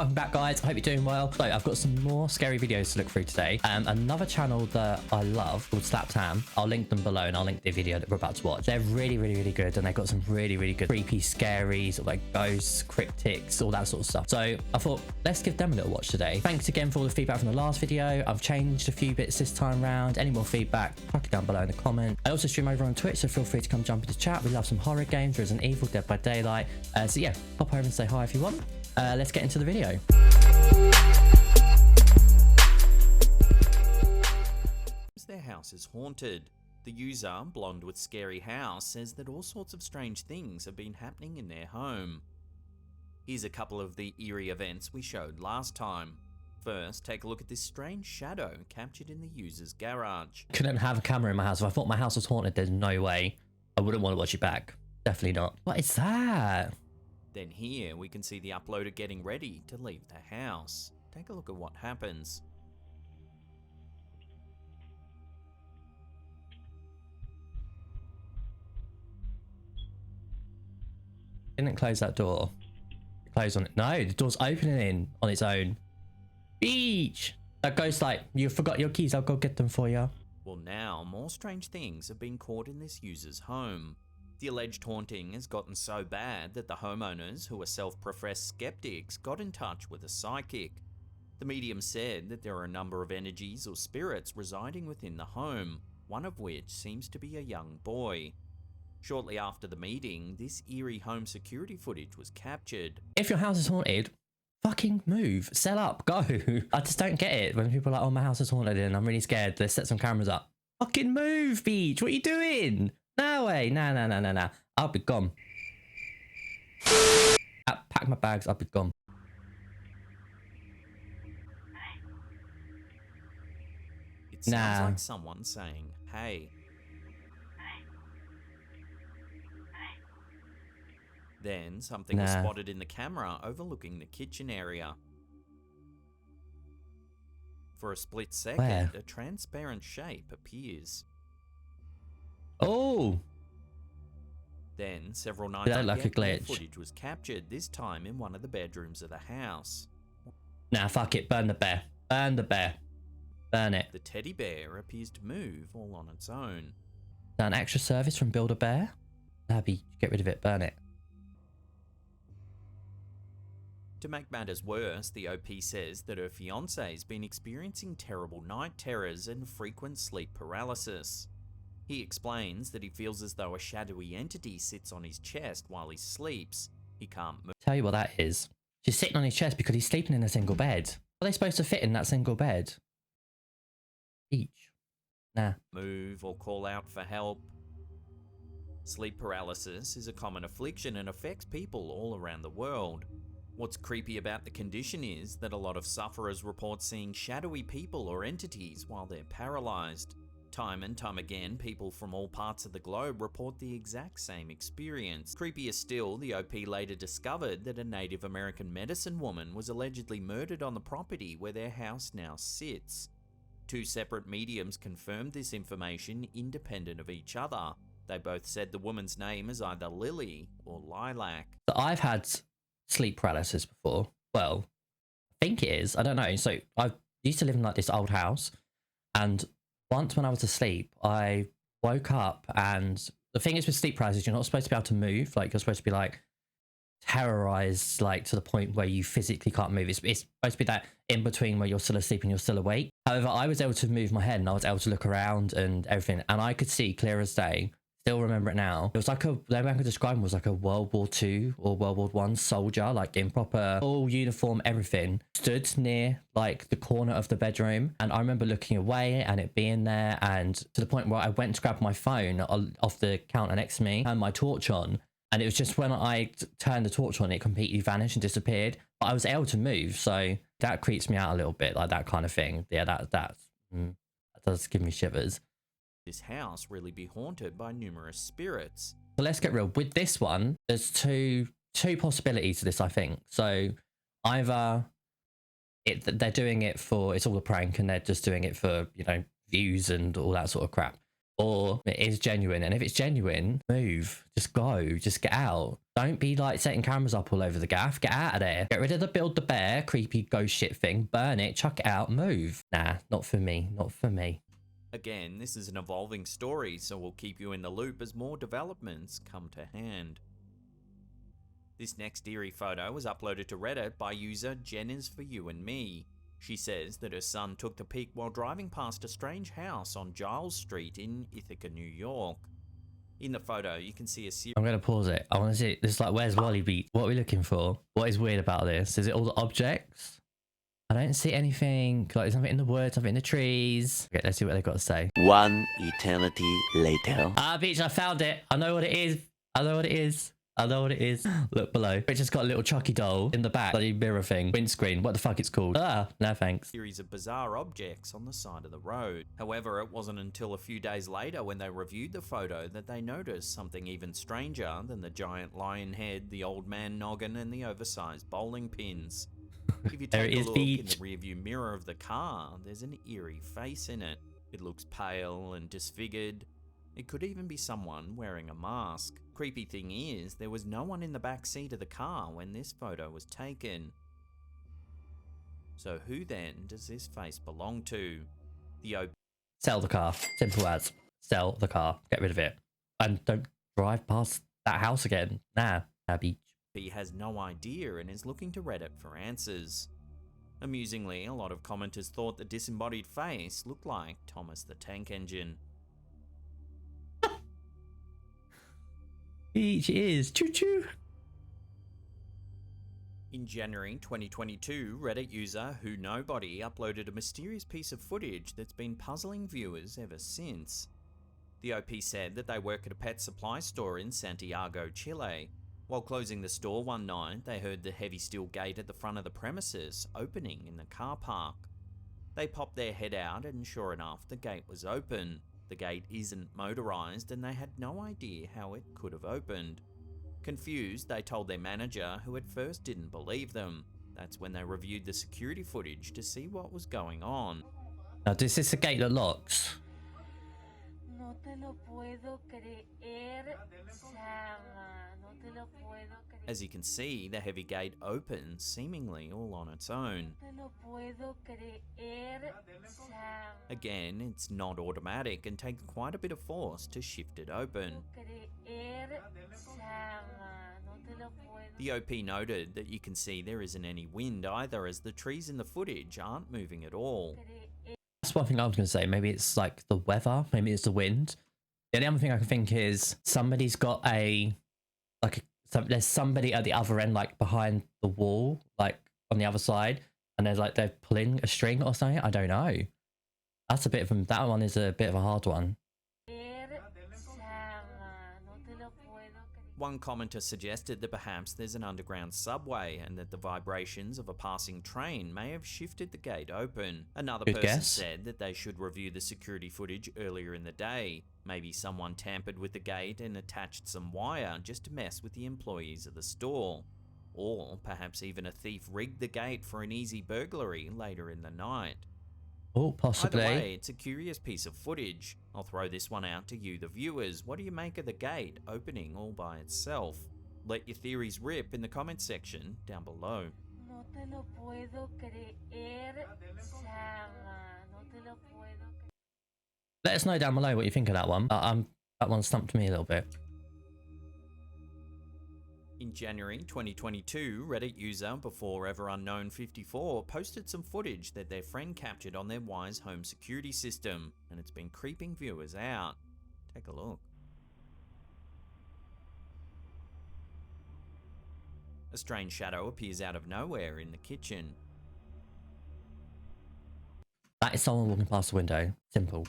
Welcome back, guys. I hope you're doing well. So I've got some more scary videos to look through today. Another channel that I love called Slap Tam. I'll link them below and I'll link the video that we're about to watch. They're really good, and they've got some really good creepy, scary, sort of like ghosts, cryptics, all that sort of stuff. So I thought, let's give them a little watch today. Thanks again for all the feedback from the last video. I've changed a few bits this time round. Any more feedback, chuck it down below in the comment. I also stream over on Twitch, so feel free to come jump into chat. We love some horror games, Resident Evil, Dead by Daylight. So yeah, pop over and say hi if you want. Let's get into the video. Their house is haunted. The user, blonde with scary house, says that all sorts of strange things have been happening in their home. Here's a couple of the eerie events we showed last time. First, take a look at this strange shadow captured in the user's garage. Couldn't have a camera in my house. If I thought my house was haunted, there's no way I wouldn't want to watch it back. Definitely not. What is that? Then here we can see the uploader getting ready to leave the house. Take a look at what happens. Didn't close that door. Close on it. No, the door's opening on its own. Beach! That ghost like, you forgot your keys, I'll go get them for you. Well, now more strange things have been caught in this user's home. The alleged haunting has gotten so bad that the homeowners, who are self-professed skeptics, got in touch with a psychic. The medium said that there are a number of energies or spirits residing within the home, one of which seems to be a young boy. Shortly after the meeting, this eerie home security footage was captured. If your house is haunted, fucking move, sell up, go. I just don't get it when people are like, oh, my house is haunted and I'm really scared. Let's set some cameras up. Fucking move, Beach. What are you doing? No way. No. I'll be gone. Pack my bags. I'll be gone. It sounds like someone saying, hey. Then something was spotted in the camera overlooking the kitchen area. For a split second, a transparent shape appears. Oh! Then several nights like a glitch. Footage was captured, this time in one of the bedrooms of the house. Nah, fuck it. Burn the bear. Burn the bear. Burn it. The teddy bear appears to move all on its own. Is that an extra service from Build-A-Bear? That'd be, get rid of it, burn it. To make matters worse, the OP says that her fiancé's been experiencing terrible night terrors and frequent sleep paralysis. He explains that he feels as though a shadowy entity sits on his chest while he sleeps. He can't move. Tell you what that is. She's sitting on his chest because he's sleeping in a single bed. Are they supposed to fit in that single bed? Each. Nah. Move or call out for help. Sleep paralysis is a common affliction and affects people all around the world. What's creepy about the condition is that a lot of sufferers report seeing shadowy people or entities while they're paralyzed. Time and time again, people from all parts of the globe report the exact same experience. Creepier still, the OP later discovered that a Native American medicine woman was allegedly murdered on the property where their house now sits. Two separate mediums confirmed this information independent of each other. They both said the woman's name is either Lily or Lilac. So I've had sleep paralysis before. Well, I think it is. I don't know. So I used to live in like this old house, and once when I was asleep, I woke up, and the thing is with sleep paralysis, you're not supposed to be able to move. Like, you're supposed to be like terrorized, like to the point where you physically can't move. It's supposed to be that in between where you're still asleep and you're still awake. However, I was able to move my head and I was able to look around and everything, and I could see clear as day. Still remember it now. It was like the way I could describe him was like a World War II or World War I soldier, like in proper full uniform, everything. Stood near like the corner of the bedroom, and I remember looking away and it being there, and to the point where I went to grab my phone off the counter next to me and my torch on, and it was just when I turned the torch on, it completely vanished and disappeared. But I was able to move, so that creeps me out a little bit, like that kind of thing. Yeah, that does give me shivers. This house really be haunted by numerous spirits. So let's get real. With this one, there's two possibilities to this, I think. So either they're doing it for, it's all a prank and they're just doing it for, you know, views and all that sort of crap. or it is genuine. And if it's genuine, move. Just go. Just get out. Don't be like setting cameras up all over the gaff. Get out of there. Get rid of the build the bear, creepy ghost shit thing. Burn it, chuck it out, move. Nah, not for me. Not for me. Again, this is an evolving story, so we'll keep you in the loop as more developments come to hand. This next eerie photo was uploaded to Reddit by user Jen is for you and me. She says that her son took the pic while driving past a strange house on Giles Street in Ithaca, New York. In the photo, you can see a series. I'm going to pause it. I want to see. This is like, where's Wally Beat? What are we looking for? What is weird about this? Is it all the objects? I don't see anything. Like, there's something in the woods, something in the trees. Okay, let's see what they've got to say. One eternity later. Ah, Beach, I found it. I know what it is. I know what it is. I know what it is. Look below. It's just got a little Chucky doll in the back. Bloody mirror thing. Windscreen. What the fuck it's called? Ah, no thanks. Series of bizarre objects on the side of the road. However, it wasn't until a few days later when they reviewed the photo that they noticed something even stranger than the giant lion head, the old man noggin, and the oversized bowling pins. If you take a look in the rearview mirror of the car, there's an eerie face in it. It looks pale and disfigured. It could even be someone wearing a mask. Creepy thing is, there was no one in the back seat of the car when this photo was taken. So who then does this face belong to? The Sell the car. Simple as. Sell the car. Get rid of it. And don't drive past that house again. Nah, Beach. He has no idea and is looking to Reddit for answers. Amusingly, a lot of commenters thought the disembodied face looked like Thomas the Tank Engine. Beach is choo-choo. In January 2022, Reddit user Who Nobody uploaded a mysterious piece of footage that's been puzzling viewers ever since. The OP said that they work at a pet supply store in Santiago, Chile. While closing the store one night, they heard the heavy steel gate at the front of the premises opening in the car park. They popped their head out and sure enough, the gate was open. The gate isn't motorized and they had no idea how it could have opened. Confused, they told their manager, who at first didn't believe them. That's when they reviewed the security footage to see what was going on. Now, is this a gate that locks? No te lo puedo creer, chama. No te lo puedo creer. As you can see, the heavy gate opens seemingly all on its own. No te lo puedo creer, chama. Again, it's not automatic and takes quite a bit of force to shift it open. Creer, chama. No te lo puedo. The OP noted that you can see there isn't any wind either, as the trees in the footage aren't moving at all. That's one thing I was going to say. Maybe it's like the weather. Maybe it's the wind. The only other thing I can think is somebody's got there's somebody at the other end, like behind the wall, like on the other side, and there's like they're pulling a string or something. I don't know. That's a bit of that one is a bit of a hard one. One commenter suggested that perhaps there's an underground subway and that the vibrations of a passing train may have shifted the gate open. Another person said that they should review the security footage earlier in the day. Maybe someone tampered with the gate and attached some wire just to mess with the employees of the store. Or perhaps even a thief rigged the gate for an easy burglary later in the night. Oh, possibly. Either way, it's a curious piece of footage. I'll throw this one out to you, the viewers. What do you make of the gate opening all by itself? Let your theories rip in the comments section down below. No te lo puedo creer, chama. No te lo puedo creer. Let us know down below what you think of that one. That one stumped me a little bit. In January 2022, Reddit user BeforeEverUnknown54 posted some footage that their friend captured on their Wise home security system, and it's been creeping viewers out. Take a look. A strange shadow appears out of nowhere in the kitchen. That is someone walking past the window. Simple.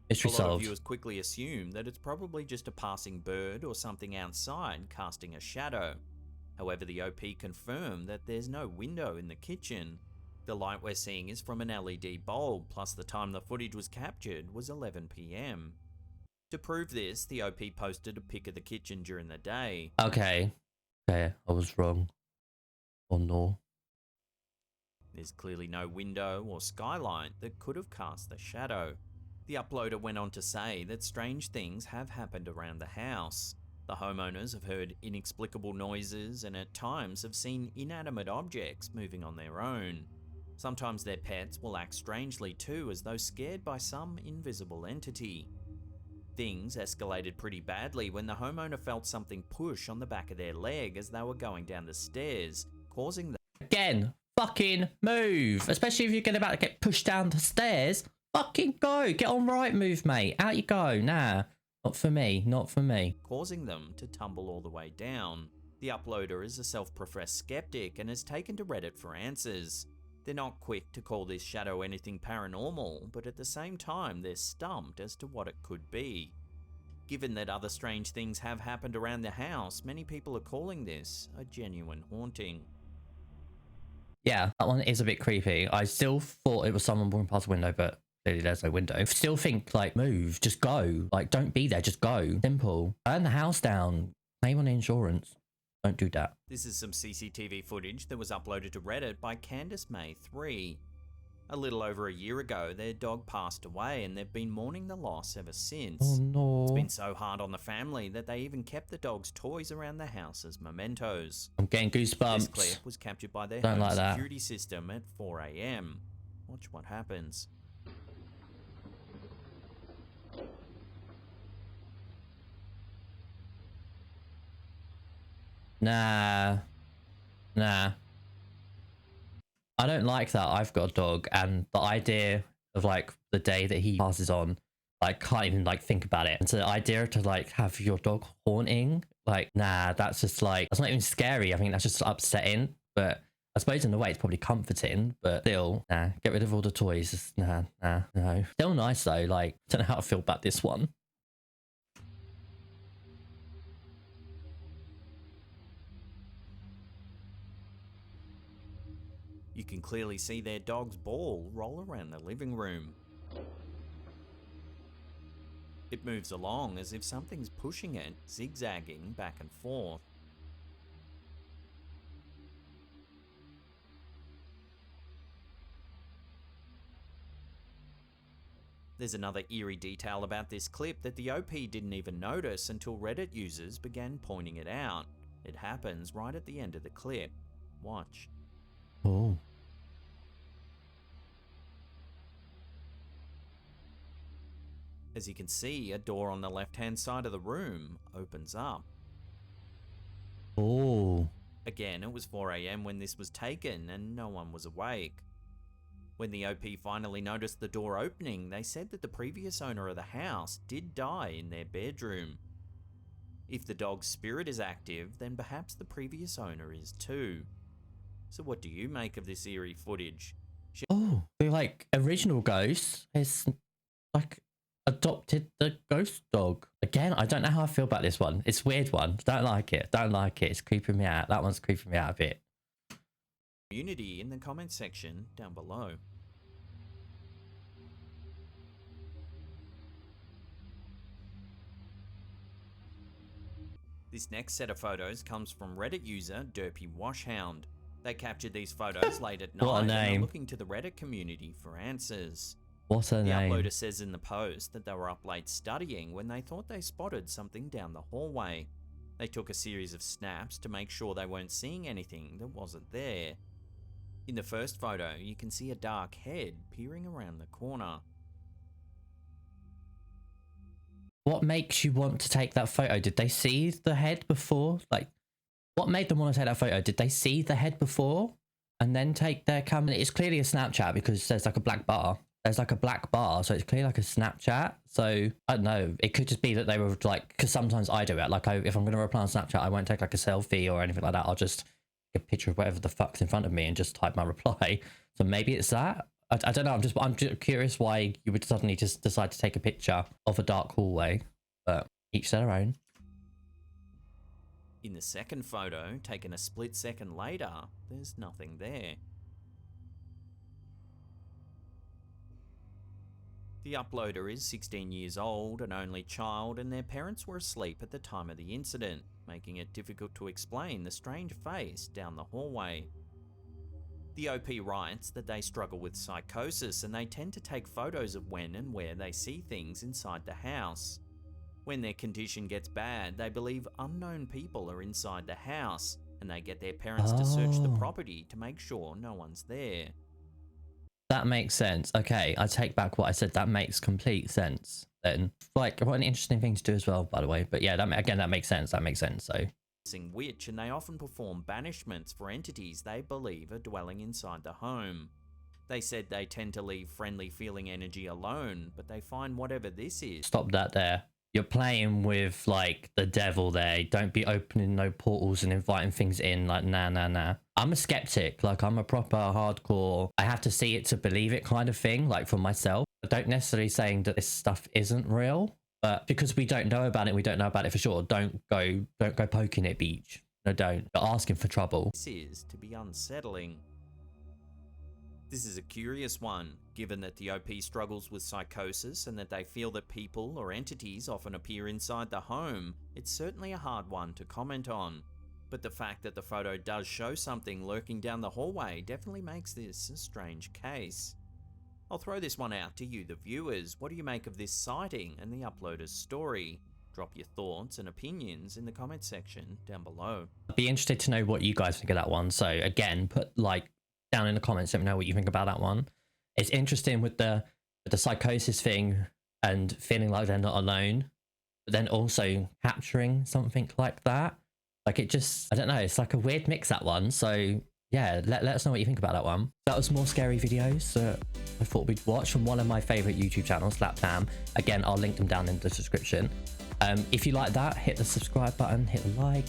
Mystery A lot of solved. viewers quickly assume that it's probably just a passing bird or something outside casting a shadow. However, the OP confirmed that there's no window in the kitchen. The light we're seeing is from an LED bulb, plus the time the footage was captured was 11 PM. To prove this, the OP posted a pic of the kitchen during the day. Okay, I was wrong. Oh no. There's clearly no window or skylight that could have cast the shadow. The uploader went on to say that strange things have happened around the house. The homeowners have heard inexplicable noises and at times have seen inanimate objects moving on their own. Sometimes their pets will act strangely too, as though scared by some invisible entity. Things escalated pretty badly when the homeowner felt something push on the back of their leg as they were going down the stairs, causing them... Again, fucking move. Especially if you're about to get pushed down the stairs. Fucking go. Get on right move, mate. Out you go. Nah. Not for me. Not for me. Causing them to tumble all the way down. The uploader is a self-professed skeptic and has taken to Reddit for answers. They're not quick to call this shadow anything paranormal, but at the same time they're stumped as to what it could be. Given that other strange things have happened around the house, many people are calling this a genuine haunting. Yeah, that one is a bit creepy. I still thought it was someone walking past the window, but clearly there's no window. Still think, like, move, just go. Like, don't be there, just go. Simple. Burn the house down. Claim on insurance. Don't do that. This is some CCTV footage that was uploaded to Reddit by Candice May 3. A little over a year ago, their dog passed away and they've been mourning the loss ever since. Oh no. It's been so hard on the family that they even kept the dog's toys around the house as mementos. I'm getting goosebumps. This clip was captured by their Don't home like that. security system at 4 AM. Watch what happens. Nah. I don't like that. I've got a dog, and the idea of like the day that he passes on, I can't even like think about it. And so the idea to like have your dog haunting, like, nah, that's just like, that's not even scary. I think that's just upsetting. But I suppose in a way it's probably comforting, but still, nah, get rid of all the toys. Just, no. Still nice though. Like, don't know how to feel about this one. You can clearly see their dog's ball roll around the living room. It moves along as if something's pushing it, zigzagging back and forth. There's another eerie detail about this clip that the OP didn't even notice until Reddit users began pointing it out. It happens right at the end of the clip. Watch. Oh. As you can see, a door on the left-hand side of the room opens up. Oh. Again, it was 4 AM when this was taken and no one was awake. When the OP finally noticed the door opening, they said that the previous owner of the house did die in their bedroom. If the dog's spirit is active, then perhaps the previous owner is too. So what do you make of this eerie footage? Oh, the like original ghost is like adopted the ghost dog. Again, I don't know how I feel about this one. It's a weird one. Don't like it. It's creeping me out. That one's creeping me out a bit. Community in the comments section down below. This next set of photos comes from Reddit user Derpy Washhound. They captured these photos late at night and are looking to the Reddit community for answers. What's her name? The uploader says in the post that they were up late studying when they thought they spotted something down the hallway. They took a series of snaps to make sure they weren't seeing anything that wasn't there. In the first photo, you can see a dark head peering around the corner. What makes you want to take that photo? Did they see the head before? Like, what made them want to take that photo? Did they see the head before and then take their camera? It's clearly a Snapchat because there's like a black bar. There's like a black bar, so it's clearly like a Snapchat. So I don't know. It could just be that they were like, because sometimes I do it. Like, if I'm going to reply on Snapchat, I won't take like a selfie or anything like that. I'll just take a picture of whatever the fuck's in front of me and just type my reply. So maybe it's that. I don't know. I'm just curious why you would suddenly just decide to take a picture of a dark hallway. But each their own. In the second photo, taken a split second later, there's nothing there. The uploader is 16 years old, an only child, and their parents were asleep at the time of the incident, making it difficult to explain the strange face down the hallway. The OP writes that they struggle with psychosis and they tend to take photos of when and where they see things inside the house. When their condition gets bad, they believe unknown people are inside the house and they get their parents to search the property to make sure no one's there. That makes sense. Okay, I take back what I said. That makes complete sense then. Like, what an interesting thing to do as well, by the way. But yeah, that makes sense. That makes sense. So, Witch, and they often perform banishments for entities they believe are dwelling inside the home. They said they tend to leave friendly feeling energy alone, but they find whatever this is. stop that there. You're playing with like the devil there. Don't be opening no portals and inviting things in. Like, nah. I'm a skeptic. Like, I'm a proper hardcore, I have to see it to believe it kind of thing, like for myself. I don't necessarily saying that this stuff isn't real, but because we don't know about it, we don't know about it for sure. Don't go poking it, beach. No, don't. You're asking for trouble. This is to be unsettling. This is a curious one, given that the OP struggles with psychosis and that they feel that people or entities often appear inside the home. It's certainly a hard one to comment on, but the fact that the photo does show something lurking down the hallway definitely makes this a strange case. I'll throw this one out to you, the viewers. What do you make of this sighting and the uploader's story? Drop your thoughts and opinions in the comment section down below. I'd be interested to know what you guys think of that one. So again, put like down in the comments, let me know what you think about that one. It's interesting with the psychosis thing and feeling like they're not alone, but then also capturing something like that. Like, it just, I don't know, it's like a weird mix, that one. So yeah, let us know what you think about that one. That was more scary videos that I thought we'd watch from one of my favorite YouTube channels, Laptam. Again, I'll link them down in the description. If you like that, hit the subscribe button, hit the like.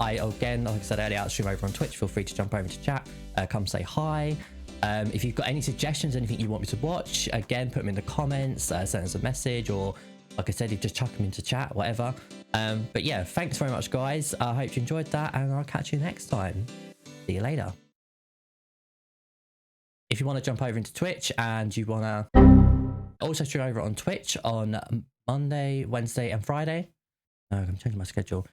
Again, like I said earlier, I'll stream over on Twitch. Feel free to jump over to chat, come say hi. If you've got any suggestions, anything you want me to watch, again, put them in the comments, send us a message, or like I said, you just chuck them into chat, whatever. But yeah, thanks very much, guys. I hope you enjoyed that, and I'll catch you next time. See you later. If you want to jump over into Twitch and you want to also stream over on Twitch on Monday, Wednesday, and Friday. I'm changing my schedule.